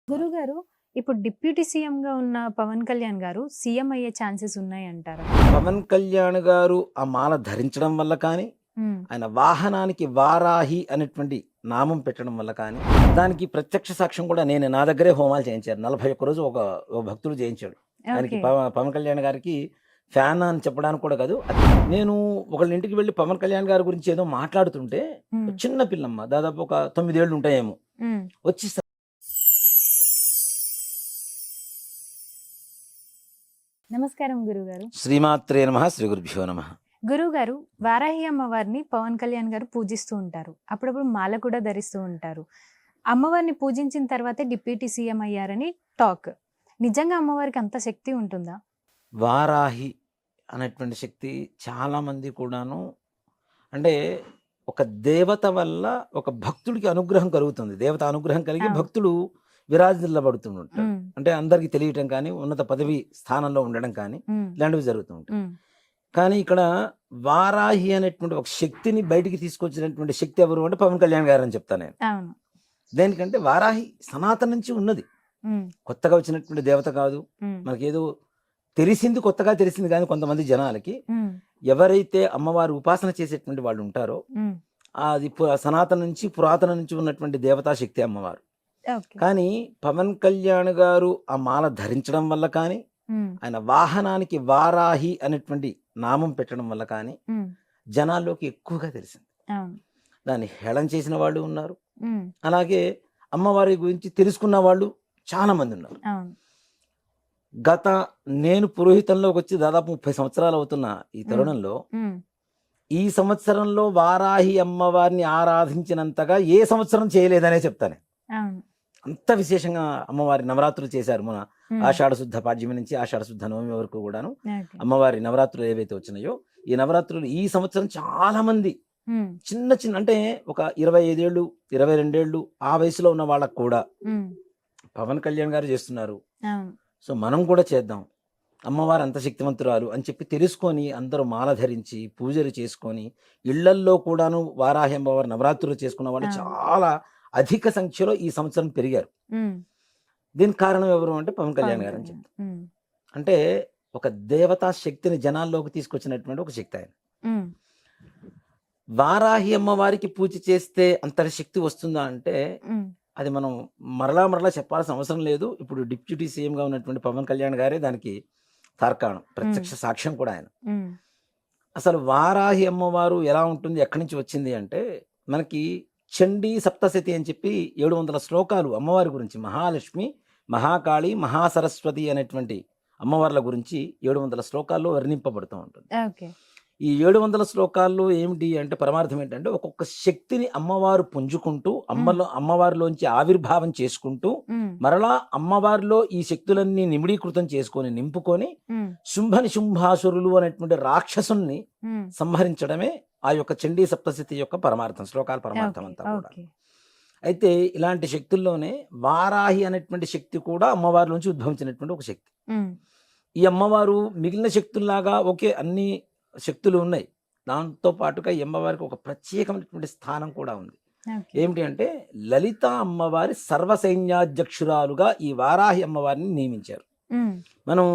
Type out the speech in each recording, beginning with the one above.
గురుగారు, ఇప్పుడు డిప్యూటీ సీఎంగా ఉన్న పవన్ కళ్యాణ్ గారు సీఎం అయ్యే ఛాన్సెస్ ఉన్నాయంటారా? పవన్ కళ్యాణ్ గారు ఆ మాల ధరించడం వల్ల కానీ, హ్మ్. ఆయన వాహనానికి వారాహి అనేటువంటి నామం పెట్టడం వల్ల కానీ, దానికి ప్రత్యక్ష సాక్ష్యం కూడా నా దగ్గరే హోమాలు చేయించారు. 41 రోజు ఒక భక్తుడు చేయించాడు. ఆయనకి ఓకే. పవన్ కళ్యాణ్ గారికి ఫ్యాన్ అని చెప్పడానికి కూడా కాదు. నేను ఒకళ్ళ ఇంటికి వెళ్ళి పవన్ కళ్యాణ్ గారి గురించి ఏదో మాట్లాడుతుంటే, హ్మ్. చిన్న పిల్లమ్మ దాదాపు ఒక 9 ఏళ్ళు ఉంటాయేమో హ్మ్. వచ్చి నమస్కారం గురుగారు. శ్రీమాత్రే నమః శ్రీ గురుభ్యో నమః. గురుగారు, వారాహి అమ్మవారిని పవన్ కళ్యాణ్ గారు పూజిస్తూ ఉంటారు. అప్పుడప్పుడు మాల కూడా ధరిస్తూ ఉంటారు. అమ్మవారిని పూజించిన తర్వాతే డిప్యూటీ సీఎం అయ్యారని టాక్. నిజంగా అమ్మవారికి అంత శక్తి ఉంటుందా? వారాహి అనేటువంటి శక్తి చాలా మంది కూడాను అంటే ఒక దేవత వల్ల ఒక భక్తుడికి అనుగ్రహం కలుగుతుంది. దేవత అనుగ్రహం కలిగి అవును. భక్తుడు విరాజిల్లబడుతుంటాడు. హ్మ్. అంటే అందరికీ తెలియటం కానీ, ఉన్నత పదవి స్థానంలో ఉండడం కానీ హ్మ్. ఇలాంటివి జరుగుతూ ఉంటాయి. హ్మ్. కానీ ఇక్కడ వారాహి అనేటువంటి ఒక శక్తిని బయటికి తీసుకొచ్చినటువంటి శక్తి ఎవరు అంటే పవన్ కళ్యాణ్ గారు అని చెప్తాను నేను. అవును. దేనికంటే వారాహి సనాతన నుంచి ఉన్నది. హ్మ్. కొత్తగా వచ్చినటువంటి దేవత కాదు. హ్మ్. మనకేదో కొత్తగా తెలిసింది కానీ కొంతమంది జనాలకి హ్మ్. ఎవరైతే అమ్మవారు ఉపాసన చేసేటువంటి వాళ్ళు ఉంటారో హ్మ్. అది సనాతన నుంచి పురాతన నుంచి ఉన్నటువంటి దేవతా శక్తి అమ్మవారు. ఓకే. కానీ పవన్ కళ్యాణ్ గారు ఆ మాల ధరించడం వల్ల కానీ, హ్మ్. ఆయన వాహనానికి వారాహి అనేటువంటి నామం పెట్టడం వల్ల కానీ హ్మ్. జనాల్లోకి ఎక్కువగా తెలిసింది. అవును. దాన్ని హేళన చేసిన వాళ్ళు ఉన్నారు. హ్మ్. అలాగే అమ్మవారి గురించి తెలుసుకున్న వాళ్ళు చాలా మంది ఉన్నారు. అవును. గత నేను పురోహితంలోకి వచ్చి దాదాపు 30 సంవత్సరాలు అవుతున్న ఈ హ్మ్. తరుణంలో హ్మ్. ఈ సంవత్సరంలో వారాహి అమ్మవారిని ఆరాధించినంతగా ఏ సంవత్సరం చేయలేదనే చెప్తాను. అవును. అంత విశేషంగా అమ్మవారి నవరాత్రులు చేశారు. మన హ్మ్. ఆషాఢ శుద్ధ పాడ్యమి నుంచి ఆషాఢ శుద్ధ నవమి వరకు కూడాను ఓకే. అమ్మవారి నవరాత్రులు ఏవైతే వచ్చినాయో ఈ నవరాత్రులు ఈ సంవత్సరం చాలా మంది హ్మ్. చిన్న చిన్న అంటే ఒక 25 ఏళ్ళు 22 ఏళ్ళు ఆ వయసులో ఉన్న వాళ్ళకు కూడా హ్మ్. పవన్ కళ్యాణ్ గారు చేస్తున్నారు. అవును. సో మనం కూడా చేద్దాం. అమ్మవారు అంత శక్తివంతురాలు అని చెప్పి తెలుసుకొని అందరూ మాల ధరించి పూజలు చేసుకొని ఇళ్లల్లో కూడాను వారాహి అమ్మవారి నవరాత్రులు చేసుకున్న వాళ్ళు అవును. చాలా అధిక సంఖ్యలో ఈ సంవత్సరం పెరిగారు. హ్మ్. దీనికి కారణం ఎవరు అంటే పవన్ కళ్యాణ్ పవన్ గారు అని కళ్యాణ్. చెప్తారు. హ్మ్. అంటే ఒక దేవతా శక్తిని జనాల్లోకి తీసుకొచ్చినటువంటి ఒక శక్తి ఆయన. హ్మ్. వారాహి అమ్మవారికి పూజ చేస్తే అంతటి శక్తి వస్తుందా అంటే హ్మ్. అది మనం మరలా చెప్పాల్సిన అవసరం లేదు. ఇప్పుడు డిప్యూటీ సీఎంగా ఉన్నటువంటి పవన్ కళ్యాణ్ గారే దానికి తార్కాణం. హ్మ్. ప్రత్యక్ష సాక్ష్యం కూడా ఆయన. హ్మ్. అసలు వారాహి అమ్మవారు ఎలా ఉంటుంది? ఎక్కడి నుంచి వచ్చింది అంటే, మనకి చండీ సప్తశతి అని చెప్పి 700 శ్లోకాలు అమ్మవారి గురించి మహాలక్ష్మి, మహాకాళి, మహాసరస్వతి అనేటువంటి అమ్మవార్ల గురించి 700 శ్లోకాల్లో వర్ణింపబడుతూ ఉంటుంది. ఓకే. ఈ 700 శ్లోకాల్లో ఏమిటి అంటే పరమార్థం ఏంటంటే, ఒక్కొక్క శక్తిని అమ్మవారు పుంజుకుంటూ, హ్మ్. అమ్మవారిలోంచి ఆవిర్భావం చేసుకుంటూ, హ్మ్. మరలా అమ్మవారిలో ఈ శక్తులన్నీ నిమిడీకృతం చేసుకొని, నింపుకొని హ్మ్. శుంభనిశుంభాసురులు అనేటువంటి రాక్షసుల్ని హ్మ్. సంహరించడమే ఆ యొక్క చండీ సప్తశతి యొక్క పరమార్థం. శ్లోకాల పరమార్థం ఓకే. అంతా కూడా. ఓకే. అయితే ఇలాంటి శక్తుల్లోనే వారాహి అనేటువంటి శక్తి కూడా అమ్మవారిలోంచి ఉద్భవించినటువంటి ఒక శక్తి. హ్మ్. ఈ అమ్మవారు మిగిలిన శక్తుల్లాగా ఓకే అన్ని శక్తులు ఉన్నాయి. దాంతో పాటుగా ఈ అమ్మవారికి ఒక ప్రత్యేకమైనటువంటి స్థానం కూడా ఉంది. ఓకే. ఏమిటి అంటే లలిత అమ్మవారి సర్వసైన్యాధ్యక్షురాలుగా ఈ వారాహి అమ్మవారిని నియమించారు. హ్మ్. మనం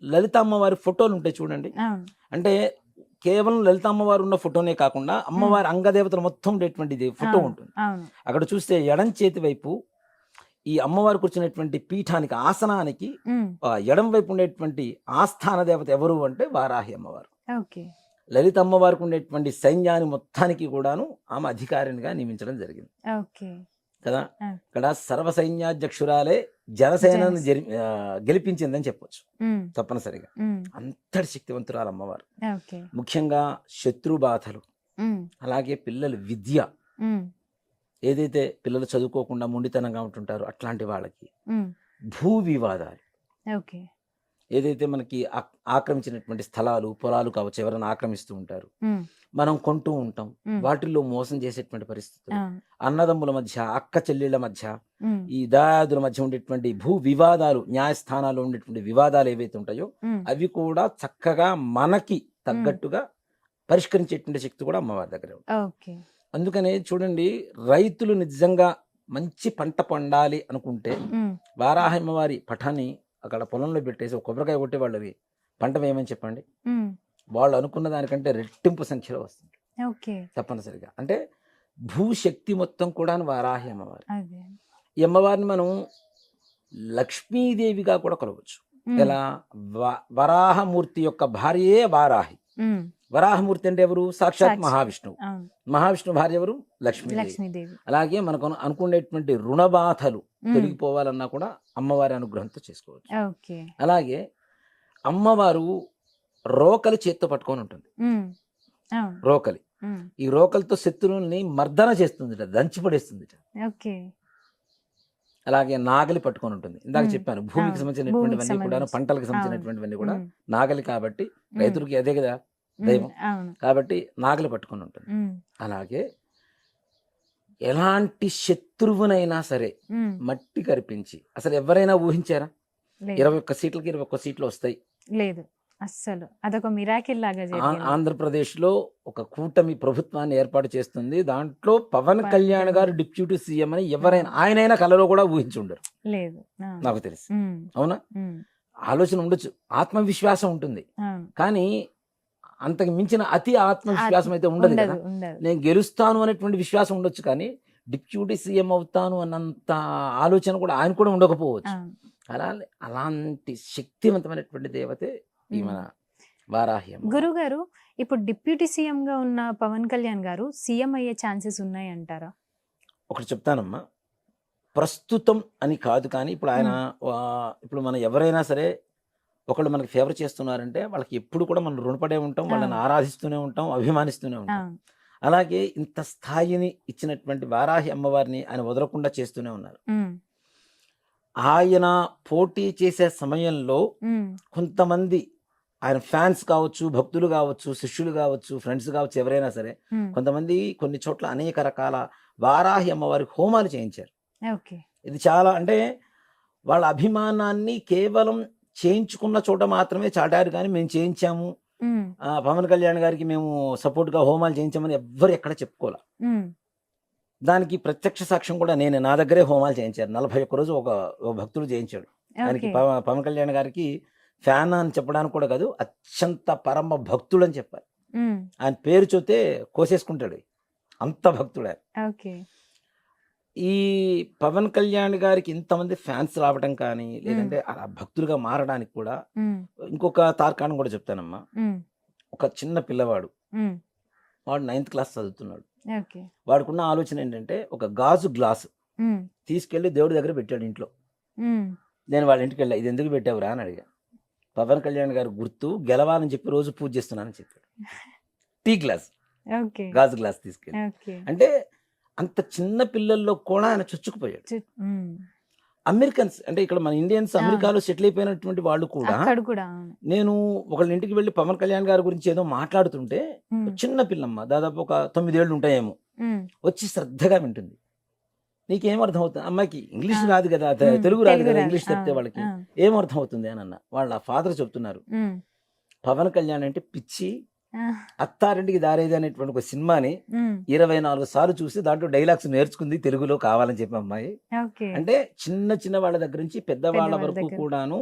లలిత అమ్మవారి ఫోటోలు ఉంటాయి చూడండి. అవును. అంటే కేవలం లలిత అమ్మవారు ఉన్న ఫోటోనే కాకుండా హ్మ్. అమ్మవారి అంగదేవతలు మొత్తం ఉండేటువంటిది ఫోటో అవును. ఉంటుంది. అవును. అక్కడ చూస్తే ఎడం చేతి వైపు ఈ అమ్మవారు కూర్చున్నటువంటి పీఠానికి ఆసనానికి హ్మ్. ఎడం వైపు ఉండేటువంటి ఆస్థాన దేవత ఎవరు అంటే వారాహి అమ్మవారు. ఓకే. లలిత అమ్మవారికి ఉండేటువంటి సైన్యాన్ని మొత్తానికి కూడాను ఆమె అధికారినిగా నియమించడం జరిగింది ఓకే. కదా. ఆ! ఇక్కడ సర్వసైన్యాధ్యక్షురాలే జనసేనని జనస్ గెలిపించిందని చెప్పొచ్చు హ్మ్. తప్పనిసరిగా. హ్మ్. అంతటి శక్తివంతురాలు అమ్మవారు. ఓకే. ముఖ్యంగా శత్రు బాధలు, హ్మ్. అలాగే పిల్లల విద్య, హ్మ్. ఏదైతే పిల్లలు చదువుకోకుండా మొండితనంగా ఉంటుంటారో అట్లాంటి వాళ్ళకి, హ్మ్. భూ వివాదాలు, ఓకే. ఏదైతే మనకి ఆక్రమించినటువంటి స్థలాలు, పొలాలు కావచ్చు, ఎవరైనా ఆక్రమిస్తూ ఉంటారు. హ్మ్. మనం కొంటూ ఉంటాం. హ్మ్. వాటిల్లో మోసం చేసేటువంటి పరిస్థితులు, అవును. అన్నదమ్ముల మధ్య, అక్క చెల్లెళ్ళ మధ్య, హ్మ్. ఈ దాయాదుల మధ్య ఉండేటువంటి భూ వివాదాలు, న్యాయస్థానాల్లో ఉండేటువంటి వివాదాలు ఏవైతే ఉంటాయో హ్మ్. అవి కూడా చక్కగా మనకి హ్మ్. తగ్గట్టుగా పరిష్కరించేటువంటి శక్తి కూడా అమ్మవారి దగ్గరే ఉంది. ఓకే. అందుకనే చూడండి రైతులు నిజంగా మంచి పంట పండాలి అనుకుంటే వారాహి అమ్మవారి పటాన్ని అక్కడ పొలంలో పెట్టేసి ఒక కొబ్బరికాయ కొట్టి వాళ్ళవి పంట వేయమని చెప్పండి, వాళ్ళు అనుకున్న దానికంటే రెట్టింపు సంఖ్యలో వస్తుంది ఓకే. తప్పనిసరిగా. అంటే భూశక్తి మొత్తం కూడా వారాహి అమ్మవారి. అదే. ఈ అమ్మవారిని మనం లక్ష్మీదేవిగా కూడా కొలవచ్చు. ఎలా? వరాహమూర్తి యొక్క భార్యే వారాహి. వరాహమూర్తి అంటే ఎవరు? సాక్షాత్ మహావిష్ణువు. మహావిష్ణు భార్య ఎవరు? లక్ష్మీదేవి. లక్ష్మీదేవి. అలాగే మనకు అనుకునేటువంటి రుణబాధలు తొలగిపోవాలన్నా కూడా అమ్మవారి అనుగ్రహంతో చేసుకోవచ్చు. ఓకే. అలాగే అమ్మవారు రోకలి చేత్తో పట్టుకొని ఉంటుంది. రోకలి, ఈ రోకలితో శత్రువుల్ని మర్దన చేస్తుంది, దంచి పడేస్తుంది. ఓకే. అలాగే నాగలి పట్టుకొని ఉంటుంది. ఇందాక చెప్పాను భూమికి సంబంధించినటువంటివన్నీ కూడా, పంటలకు సంబంధించినటువంటివన్నీ కూడా నాగలి కాబట్టి రైతులకి అదే కదా దైవం, కాబట్టి నాగలి పట్టుకొని ఉంటుంది. అలాగే ఎలాంటి శత్రువునైనా సరే మట్టి కరిపించి, అసలు ఎవరైనా ఊహించారా 21 సీట్లకి 21 సీట్లు వస్తాయి? లేదు అస్సలు. అదొక మిరాకిల్ లాగా. ఆంధ్రప్రదేశ్ లో ఒక కూటమి ప్రభుత్వాన్ని ఏర్పాటు చేస్తుంది. దాంట్లో పవన్ కళ్యాణ్ గారు డిప్యూటీ సీఎం అని ఎవరైనా ఆయనైనా కలలో కూడా ఊహించి ఉండరు, లేదు నాకు తెలిసి. అవునా? ఆలోచన ఉండొచ్చు, ఆత్మవిశ్వాసం ఉంటుంది, కానీ అంతకు మించిన అతి ఆత్మవిశ్వాసం అయితే ఉండదు కదా. నేను గెలుస్తాను అనేటువంటి విశ్వాసం ఉండొచ్చు, కానీ డిప్యూటీ సీఎం అవుతాను అన్నంత ఆలోచన కూడా ఆయన కూడా ఉండకపోవచ్చు. అలాంటి శక్తివంతమైనటువంటి దేవతే ఈ మన వారాహి. గురుగారు, ఇప్పుడు డిప్యూటీ సీఎం గా ఉన్న పవన్ కళ్యాణ్ గారు సీఎం అయ్యే ఛాన్సెస్ ఉన్నాయి అంటారా? ఒకటి చెప్తానమ్మా, ప్రస్తుతం అని కాదు, కానీ ఇప్పుడు ఆయన ఇప్పుడు మనం ఎవరైనా సరే ఒకళ్ళు మనకి ఫేవర్ చేస్తున్నారంటే వాళ్ళకి ఎప్పుడు కూడా మనం రుణపడే ఉంటాం, వాళ్ళని ఆరాధిస్తూనే ఉంటాం, అభిమానిస్తూనే ఉంటాం. అలాగే ఇంత స్థాయిని ఇచ్చినటువంటి వారాహి అమ్మవారిని ఆయన వదలకుండా చేస్తూనే ఉన్నారు. ఆయన పోటీ చేసే సమయంలో కొంతమంది ఆయన ఫ్యాన్స్ కావచ్చు, భక్తులు కావచ్చు, శిష్యులు కావచ్చు, ఫ్రెండ్స్ కావచ్చు, ఎవరైనా సరే కొంతమంది కొన్ని చోట్ల అనేక రకాల వారాహి అమ్మవారి హోమాలు చేయించారు. ఇది చాలా, అంటే వాళ్ళ అభిమానాన్ని కేవలం చేయించుకున్న చోట మాత్రమే చాటారు, కానీ మేము చేయించాము, పవన్ కళ్యాణ్ గారికి మేము సపోర్ట్ గా హోమాలు చేయించామని ఎవ్వరు ఎక్కడ చెప్పుకోలే. దానికి ప్రత్యక్ష సాక్ష్యం కూడా నేను, నా దగ్గరే హోమాలు చేయించారు. 41 రోజు ఒక భక్తుడు చేయించాడు. ఆయనకి పవన్ కళ్యాణ్ గారికి ఫ్యాన్ అని చెప్పడానికి కూడా కాదు, అత్యంత పరమ భక్తుడు అని చెప్పారు. ఆయన పేరు చూస్తే కోసేసుకుంటాడు, అంత భక్తుడు ఆయన. ఈ పవన్ కళ్యాణ్ గారికి ఇంతమంది ఫ్యాన్స్ రావడం కానీ, లేదంటే అలా భక్తులుగా మారడానికి కూడా ఇంకొక తార్కాణం కూడా చెప్తానమ్మా. ఒక చిన్న పిల్లవాడు, వాడు 9th క్లాస్ చదువుతున్నాడు. వాడుకున్న ఆలోచన ఏంటంటే ఒక గాజు గ్లాసు తీసుకెళ్లి దేవుడి దగ్గర పెట్టాడు ఇంట్లో. నేను వాళ్ళ ఇంటికి వెళ్ళా, ఇది ఎందుకు పెట్టావురా అని అడిగా. పవన్ కళ్యాణ్ గారు గుర్తు గెలవాలని చెప్పి రోజు పూజ చేస్తున్నానని చెప్పాడు. టీ గ్లాస్, గాజు గ్లాస్ తీసుకెళ్ళి. అంటే అంత చిన్న పిల్లల్లో కూడా ఆయన చొచ్చుకుపోయాడు. అమెరికన్స్ అంటే ఇక్కడ మన ఇండియన్స్ అమెరికాలో సెటిల్ అయిపోయినటువంటి వాళ్ళు కూడా, నేను ఒకళ్ళ ఇంటికి వెళ్ళి పవన్ కళ్యాణ్ గారి గురించి ఏదో మాట్లాడుతుంటే చిన్న పిల్లమ్మ, దాదాపు ఒక 9 ఏళ్ళు ఉంటాయేమో, వచ్చి శ్రద్ధగా వింటుంది. నీకేం అర్థం అవుతుంది? అమ్మాయికి ఇంగ్లీష్ రాదు కదా, తెలుగు రాదు కదా, ఇంగ్లీష్ చెప్తే వాళ్ళకి ఏం అర్థం అవుతుంది అని అన్న. వాళ్ళ ఫాదర్ చెప్తున్నారు, పవన్ కళ్యాణ్ అంటే పిచ్చి, అత్తారింటికి దారేది అనేటువంటి ఒక సినిమాని 24 సార్లు చూసి దాంట్లో డైలాగ్స్ నేర్చుకుంది తెలుగులో కావాలని చెప్పి అమ్మాయి. అంటే చిన్న చిన్న వాళ్ళ దగ్గర నుంచి పెద్దవాళ్ళ వరకు కూడాను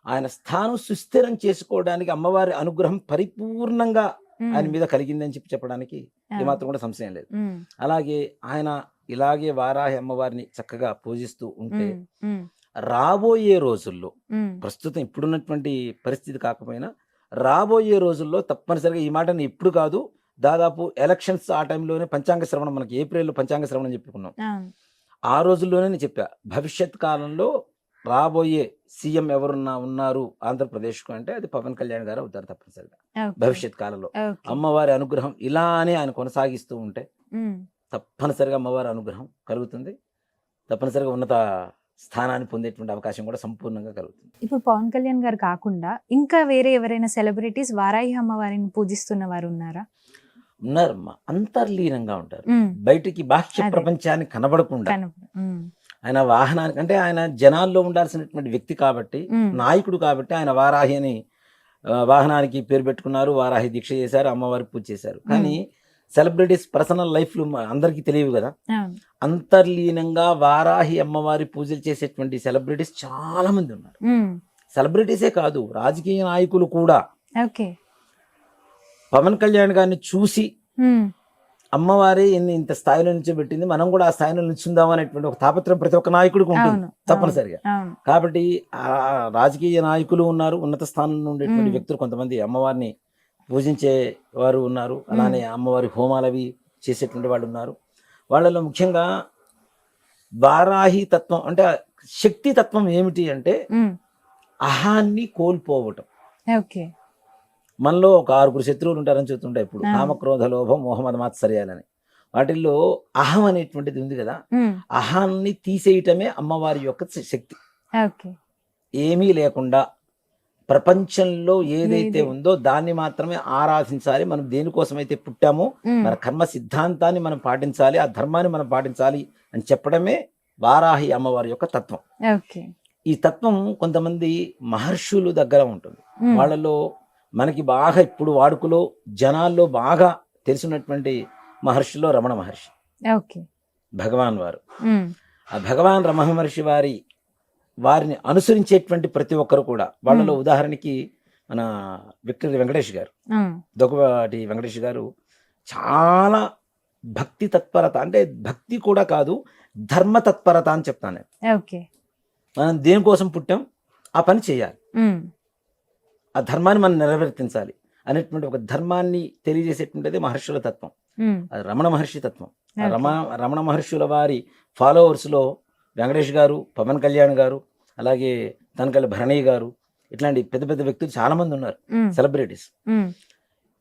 ఆయన స్థానం సుస్థిరం చేసుకోవడానికి అమ్మవారి అనుగ్రహం పరిపూర్ణంగా ఆయన మీద కలిగిందని చెప్పి చెప్పడానికి ఏమాత్రం కూడా సంశయం లేదు. అలాగే ఆయన ఇలాగే వారాహి అమ్మవారిని చక్కగా పూజిస్తూ ఉంటే రాబోయే రోజుల్లో, ప్రస్తుతం ఇప్పుడున్నటువంటి పరిస్థితి కాకపోయినా రాబోయే రోజుల్లో తప్పనిసరిగా, ఈ మాటని ఇప్పుడు కాదు, దాదాపు ఎలక్షన్స్ ఆ టైంలోనే పంచాంగ శ్రవణం, మనకి ఏప్రిల్లో పంచాంగ శ్రవణం చెప్పుకున్నాం, ఆ రోజుల్లోనే నేను చెప్పా, భవిష్యత్ కాలంలో రాబోయే సీఎం ఎవరున్నా ఉన్నారు ఆంధ్రప్రదేశ్కు అంటే అది పవన్ కళ్యాణ్ గారు అవుతారు తప్పనిసరిగా. భవిష్యత్ కాలంలో అమ్మవారి అనుగ్రహం ఇలానే ఆయన కొనసాగిస్తూ ఉంటే తప్పనిసరిగా అమ్మవారి అనుగ్రహం కలుగుతుంది, తప్పనిసరిగా ఉన్నత స్థానాన్ని పొందేటువంటి అవకాశం కూడా సంపూర్ణంగా కలుగుతుంది. ఇప్పుడు పవన్ కళ్యాణ్ గారు కాకుండా ఇంకా వేరే ఎవరైనా సెలబ్రిటీస్ వారాహి అమ్మవారిని పూజిస్తున్న వారు ఉన్నారా? ఉన్నారమ్మా, అంతర్లీనంగా ఉంటారు, బయటికి బాహ్య ప్రపంచాన్ని కనబడకుండా. ఆయన వాహనానికి, అంటే ఆయన జనాల్లో ఉండాల్సినటువంటి వ్యక్తి కాబట్టి, నాయకుడు కాబట్టి ఆయన వారాహి అని వాహనానికి పేరు పెట్టుకున్నారు, వారాహి దీక్ష చేశారు, అమ్మవారికి పూజ చేశారు. కానీ సెలబ్రిటీస్ పర్సనల్ లైఫ్లు అందరికీ తెలియవు కదా. అవును. అంతర్లీనంగా వారాహి అమ్మవారి పూజలు చేసేటువంటి సెలబ్రిటీస్ చాలా మంది ఉన్నారు. సెలబ్రిటీసే కాదు, రాజకీయ నాయకులు కూడా ఓకే. పవన్ కళ్యాణ్ గారిని చూసి అమ్మవారి ఇంత స్థాయిలో నిల్చోబెట్టింది, మనం కూడా ఆ స్థాయిలో నిల్చుందాం అనేటువంటి ఒక తాపత్రయం ప్రతి ఒక్క నాయకుడికి ఉంటుంది తప్పనిసరిగా. కాబట్టి ఆ రాజకీయ నాయకులు ఉన్నారు, ఉన్నత స్థానంలో ఉండేటువంటి వ్యక్తులు కొంతమంది అమ్మవారిని పూజించే వారు ఉన్నారు, అలానే అమ్మవారి హోమాలు అవి చేసేటువంటి వాళ్ళు ఉన్నారు. వాళ్ళలో ముఖ్యంగా వారాహి తత్వం అంటే శక్తి తత్వం ఏమిటి అంటే అహాన్ని కోల్పోవటం. ఓకే. మనలో ఒక 6 శత్రువులు ఉంటారని చెప్తుంటాయి ఇప్పుడు, కామక్రోధ లోభం మోహమద మాత్సర్యాలని. వాటిల్లో అహం అనేటువంటిది ఉంది కదా, అహాన్ని తీసేయటమే అమ్మవారి యొక్క శక్తి. ఏమీ లేకుండా ప్రపంచంలో ఏదైతే ఉందో దాన్ని మాత్రమే ఆరాధించాలి. మనం దేనికోసమైతే పుట్టామో మన కర్మ సిద్ధాంతాన్ని మనం పాటించాలి, ఆ ధర్మాన్ని మనం పాటించాలి అని చెప్పడమే వారాహి అమ్మవారి యొక్క తత్వం. ఈ తత్వం కొంతమంది మహర్షులు దగ్గర ఉంటుంది. వాళ్ళలో మనకి బాగా ఇప్పుడు వాడుకలో జనాల్లో బాగా తెలిసినటువంటి మహర్షిలో రమణ మహర్షి, భగవాన్ వారు. ఆ భగవాన్ రమణ మహర్షి వారిని అనుసరించేటువంటి ప్రతి ఒక్కరు కూడా, వాళ్ళలో ఉదాహరణకి మన విక్టరీ వెంకటేష్ గారు, దొగపాటి వెంకటేష్ గారు చాలా భక్తి తత్పరత, అంటే భక్తి కూడా కాదు ధర్మ తత్పరత అని చెప్తాను నేను. మనం దేనికోసం పుట్టాం ఆ పని చేయాలి, ఆ ధర్మాన్ని మనం నెరవేర్తించాలి అనేటువంటి ఒక ధర్మాన్ని తెలియజేసేటువంటిది మహర్షుల తత్వం, అది రమణ మహర్షి తత్వం. రమణ మహర్షుల వారి ఫాలోవర్స్లో వెంకటేష్ గారు, పవన్ కళ్యాణ్ గారు, అలాగే తనకల్లి భరణి గారు, ఇట్లాంటి పెద్ద పెద్ద వ్యక్తులు చాలా మంది ఉన్నారు సెలబ్రిటీస్.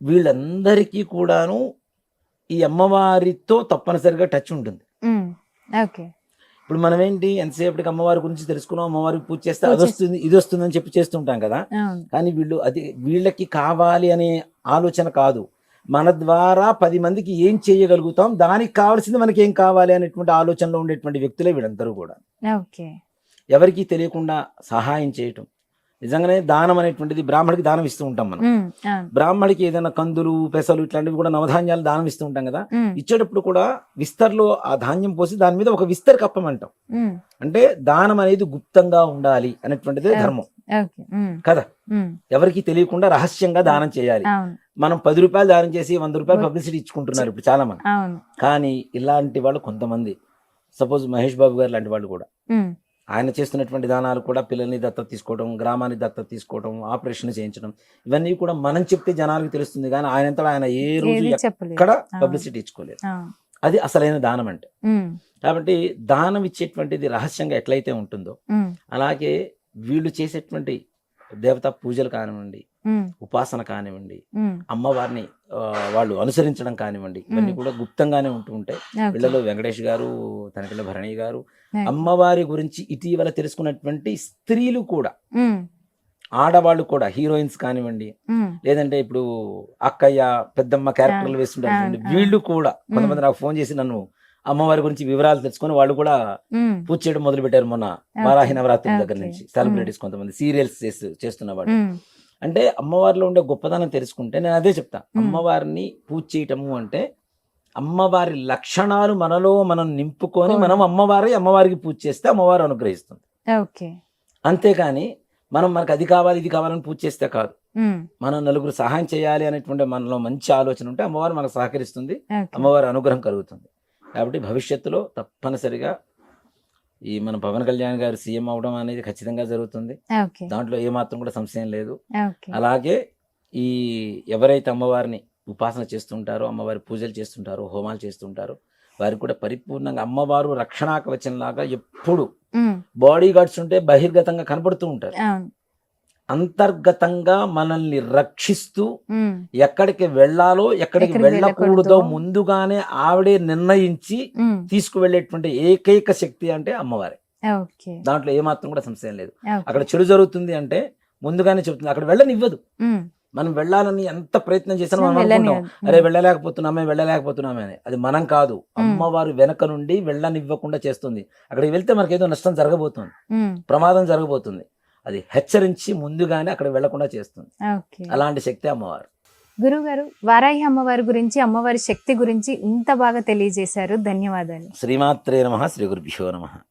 వీళ్ళందరికీ కూడాను ఈ అమ్మవారితో తప్పనిసరిగా టచ్ ఉంటుంది. ఇప్పుడు మనం ఏంటి ఎంతసేపటికి అమ్మవారి గురించి తెలుసుకున్నాం, అమ్మవారికి పూజ చేస్తే అది వస్తుంది ఇది వస్తుంది అని చెప్పి చేస్తుంటాం కదా. కానీ వీళ్ళకి కావాలి అనే ఆలోచన కాదు, మన ద్వారా 10 మందికి ఏం చేయగలుగుతాం, దానికి కావాల్సింది మనకి ఏం కావాలి అనేటువంటి ఆలోచనలో ఉండేటువంటి వ్యక్తులే వీళ్ళందరూ కూడా. ఎవరికి తెలియకుండా సహాయం చేయటం, నిజంగానే దానం అనేటువంటిది బ్రాహ్మడికి దానం ఇస్తూ ఉంటాం మనం. బ్రాహ్మడికి ఏదైనా కందులు పెసలు ఇట్లాంటివి కూడా నవధాన్యాలు దానం ఇస్తూ ఉంటాం కదా. ఇచ్చేటప్పుడు కూడా విస్తర్లో ఆ ధాన్యం పోసి దాని మీద ఒక విస్తర్ కప్పమంటాం. అంటే దానం అనేది గుప్తంగా ఉండాలి అనేటువంటిది ధర్మం కదా. ఎవరికి తెలియకుండా రహస్యంగా దానం చేయాలి. మనం 10 రూపాయలు దానం చేసి 100 రూపాయలు పబ్లిసిటీ ఇచ్చుకుంటున్నారు ఇప్పుడు చాలా మంది. కానీ ఇలాంటి వాళ్ళు కొంతమంది, సపోజ్ మహేష్ బాబు గారు లాంటి వాళ్ళు కూడా, ఆయన చేస్తున్నటువంటి దానాలు కూడా పిల్లల్ని దత్తత తీసుకోవడం, గ్రామాన్ని దత్తత తీసుకోవడం, ఆపరేషన్ చేయించడం, ఇవన్నీ కూడా మనం చెప్తే జనాలకు తెలుస్తుంది. కానీ ఆయన ఏ రోజు ఎక్కడ పబ్లిసిటీ ఇచ్చుకోలేదు. అది అసలైన దానం అంటే. కాబట్టి దానం ఇచ్చేటువంటిది రహస్యంగా ఎట్లయితే ఉంటుందో అలాగే వీళ్ళు చేసేటువంటి దేవతా పూజలు కానివ్వండి, ఉపాసన కానివ్వండి, అమ్మవారిని వాళ్ళు అనుసరించడం కానివ్వండి, ఇవన్నీ కూడా గుప్తంగానే ఉంటూ ఉంటాయి. వీళ్ళలో వెంకటేష్ గారు, తనకల్లి భరణి గారు అమ్మవారి గురించి ఇటీవల తెలుసుకున్నటువంటి స్త్రీలు కూడా, ఆడవాళ్ళు కూడా, హీరోయిన్స్ కానివ్వండి, లేదంటే ఇప్పుడు అక్కయ్య పెద్దమ్మ క్యారెక్టర్లు వేస్తుంటారు, వీళ్ళు కూడా కొంతమంది నాకు ఫోన్ చేసి నన్ను అమ్మవారి గురించి వివరాలు తెలుసుకొని వాళ్ళు కూడా పూజ చేయడం మొదలు పెట్టారు. మొన్న వారాహి నవరాత్రి దగ్గర నుంచి సెలబ్రిటీస్ కొంతమంది సీరియల్స్ చేస్తున్న వాళ్ళు. అంటే అమ్మవారిలో ఉండే గొప్పదనం తెలుసుకుంటే నేను అదే చెప్తా, అమ్మవారిని పూజ చేయటము అంటే అమ్మవారి లక్షణాలు మనలో మనం నింపుకొని మనం అమ్మవారికి పూజ చేస్తే అమ్మవారు అనుగ్రహిస్తుంది. అంతేకాని మనకు అది కావాలి ఇది కావాలని పూజ చేస్తే కాదు. మనం నలుగురు సహాయం చేయాలి అనేటువంటి మనలో మంచి ఆలోచన ఉంటే అమ్మవారు మనకు సహకరిస్తుంది, అమ్మవారి అనుగ్రహం కలుగుతుంది. కాబట్టి భవిష్యత్తులో తప్పనిసరిగా ఈ మన పవన్ కళ్యాణ్ గారు సీఎం అవడం అనేది ఖచ్చితంగా జరుగుతుంది. దాంట్లో ఏమాత్రం కూడా సంశయం లేదు. అలాగే ఈ ఎవరైతే అమ్మవారిని ఉపాసన చేస్తుంటారో, అమ్మవారి పూజలు చేస్తుంటారో, హోమాలు చేస్తుంటారో, వారికి కూడా పరిపూర్ణంగా అమ్మవారు రక్షణాకవచంలాగా ఎప్పుడు బాడీ గార్డ్స్ ఉంటే బహిర్గతంగా కనపడుతూ ఉంటారు. అంతర్గతంగా మనల్ని రక్షిస్తూ ఎక్కడికి వెళ్ళాలో ఎక్కడికి వెళ్ళకూడదో ముందుగానే ఆవిడే నిర్ణయించి తీసుకువెళ్ళేటువంటి ఏకైక శక్తి అంటే అమ్మవారే. దాంట్లో ఏమాత్రం కూడా సంశయం లేదు. అక్కడ చెడు జరుగుతుంది అంటే ముందుగానే చెప్తుంది, అక్కడ వెళ్ళనివ్వదు. మనం వెళ్ళాలని ఎంత ప్రయత్నం చేసినా మనం అనుకుంటాం, అరే వెళ్ళలేకపోతున్నామే అని. అది మనం కాదు, అమ్మవారు వెనక నుండి వెళ్ళనివ్వకుండా చేస్తుంది. అక్కడికి వెళ్తే మనకి ఏదో నష్టం జరగబోతుంది, ప్రమాదం జరగబోతుంది, అది హెచ్చరించి ముందుగానే అక్కడ వెళ్లకుండా చేస్తుంది. అలాంటి శక్తి అమ్మవారు. గురుగారు, వారాహి అమ్మవారి గురించి, అమ్మవారి శక్తి గురించి ఇంత బాగా తెలియజేశారు. ధన్యవాదాలు. శ్రీమాత్రే నమః. శ్రీ గురుభ్యో నమః.